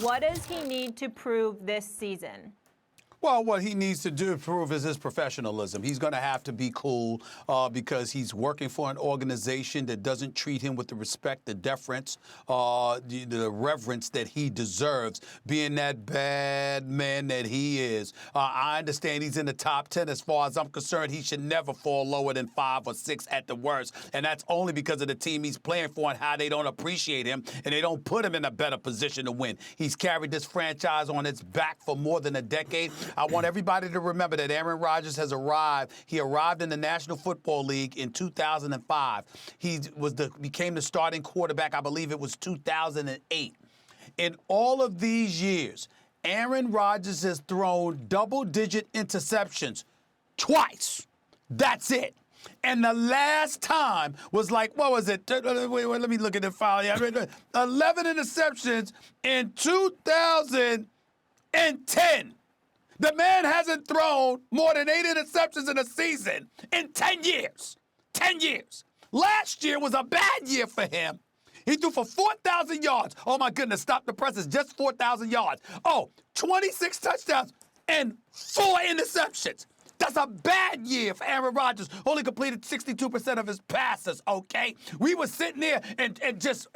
What does he need to prove this season? Well, what he needs to do to prove is his professionalism. He's going to have to be cool because he's working for an organization that doesn't treat him with the respect, the deference, the reverence that he deserves, being that bad man that he is. I understand he's in the top 10. As far as I'm concerned, he should never fall lower than 5 or 6 at the worst. And that's only because of the team he's playing for and how they don't appreciate him and they don't put him in a better position to win. He's carried this franchise on its back for more than a decade. I want everybody to remember that Aaron Rodgers has arrived. He arrived in the National Football League in 2005. He became the starting quarterback, I believe it was 2008. In all of these years, Aaron Rodgers has thrown double-digit interceptions twice. That's it. And the last time was like, what was it? Wait, let me look at the file. 11 interceptions in 2010. The man hasn't thrown more than 8 interceptions in a season in 10 years. 10 years. Last year was a bad year for him. He threw for 4,000 yards. Oh, my goodness, stop the presses. Just 4,000 yards. 26 touchdowns and 4 interceptions. That's a bad year for Aaron Rodgers. Only completed 62% of his passes, okay? We were sitting there and just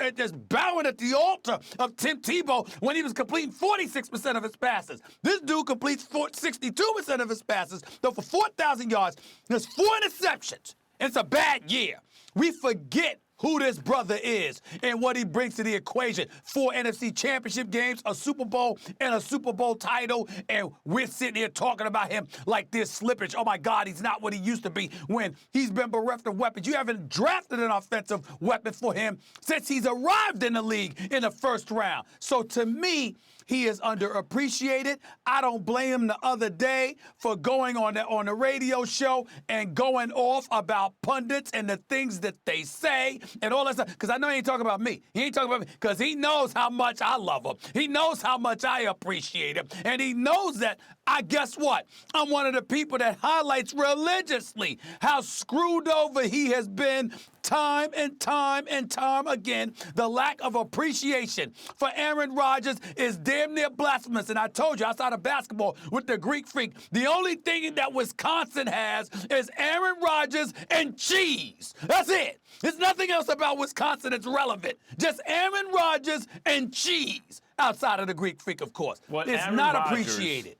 bowing at the altar of Tim Tebow when he was completing 46% of his passes. This dude completes 62% of his passes, though for 4,000 yards, there's 4 interceptions. It's a bad year. We forget who this brother is and what he brings to the equation. 4 NFC championship games, a Super Bowl, and a Super Bowl title, and we're sitting here talking about him like this slippage. Oh, my God, he's not what he used to be when he's been bereft of weapons. You haven't drafted an offensive weapon for him since he's arrived in the league in the first round. So to me, he is underappreciated. I don't blame him the other day for going on the radio show and going off about pundits and the things that they say and all that stuff. Because I know he ain't talking about me. He ain't talking about me because he knows how much I love him. He knows how much I appreciate him. And he knows that guess what? I'm one of the people that highlights religiously how screwed over he has been time and time and time again. The lack of appreciation for Aaron Rodgers is damn near blasphemous. And I told you, outside of basketball with the Greek Freak, the only thing that Wisconsin has is Aaron Rodgers and cheese. That's it. There's nothing else about Wisconsin that's relevant. Just Aaron Rodgers and cheese. Outside of the Greek Freak, of course. It's not appreciated.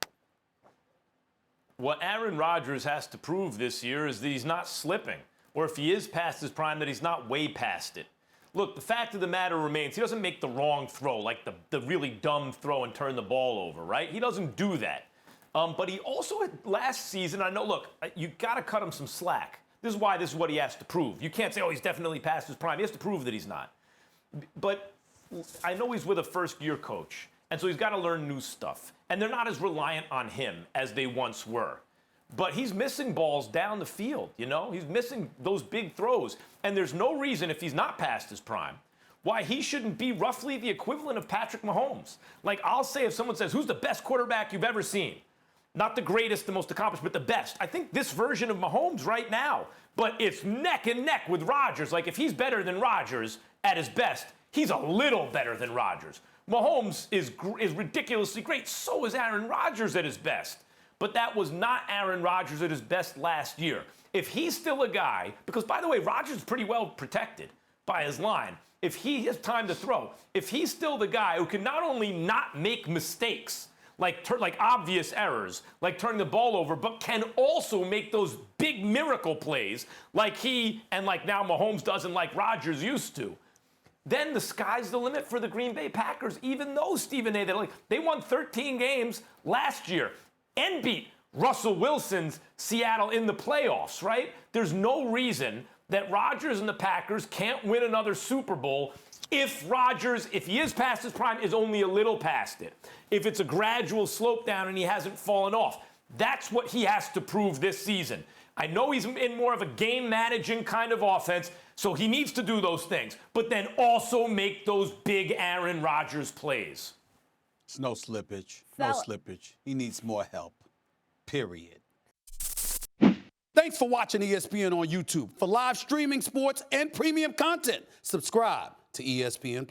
What Aaron Rodgers has to prove this year is that he's not slipping, or if he is past his prime, that he's not way past it. Look, the fact of the matter remains, he doesn't make the wrong throw, like the really dumb throw and turn the ball over, right? He doesn't do that. But he also had last season, I know, look, you got to cut him some slack. This is what he has to prove. You can't say, oh, he's definitely past his prime. He has to prove that he's not. But I know he's with a first-year coach, and so he's got to learn new stuff. And they're not as reliant on him as they once were. But he's missing balls down the field, you know? He's missing those big throws. And there's no reason, if he's not past his prime, why he shouldn't be roughly the equivalent of Patrick Mahomes. Like, I'll say if someone says, who's the best quarterback you've ever seen? Not the greatest, the most accomplished, but the best. I think this version of Mahomes right now. But it's neck and neck with Rodgers. Like, if he's better than Rodgers at his best, he's a little better than Rodgers. Mahomes is ridiculously great. So is Aaron Rodgers at his best. But that was not Aaron Rodgers at his best last year. If he's still a guy, because, by the way, Rodgers is pretty well protected by his line. If he has time to throw, if he's still the guy who can not only not make mistakes, like obvious errors, like turning the ball over, but can also make those big miracle plays like he and like now Mahomes does and like Rodgers used to, then the sky's the limit for the Green Bay Packers, even though, Stephen A., they won 13 games last year and beat Russell Wilson's Seattle in the playoffs, right? There's no reason that Rodgers and the Packers can't win another Super Bowl if Rodgers, if he is past his prime, is only a little past it. If it's a gradual slope down and he hasn't fallen off. That's what he has to prove this season. I know he's in more of a game-managing kind of offense, so he needs to do those things, but then also make those big Aaron Rodgers plays. It's no slippage. No slippage. He needs more help. Period. Thanks for watching ESPN on YouTube. For live streaming sports and premium content, subscribe to ESPN+.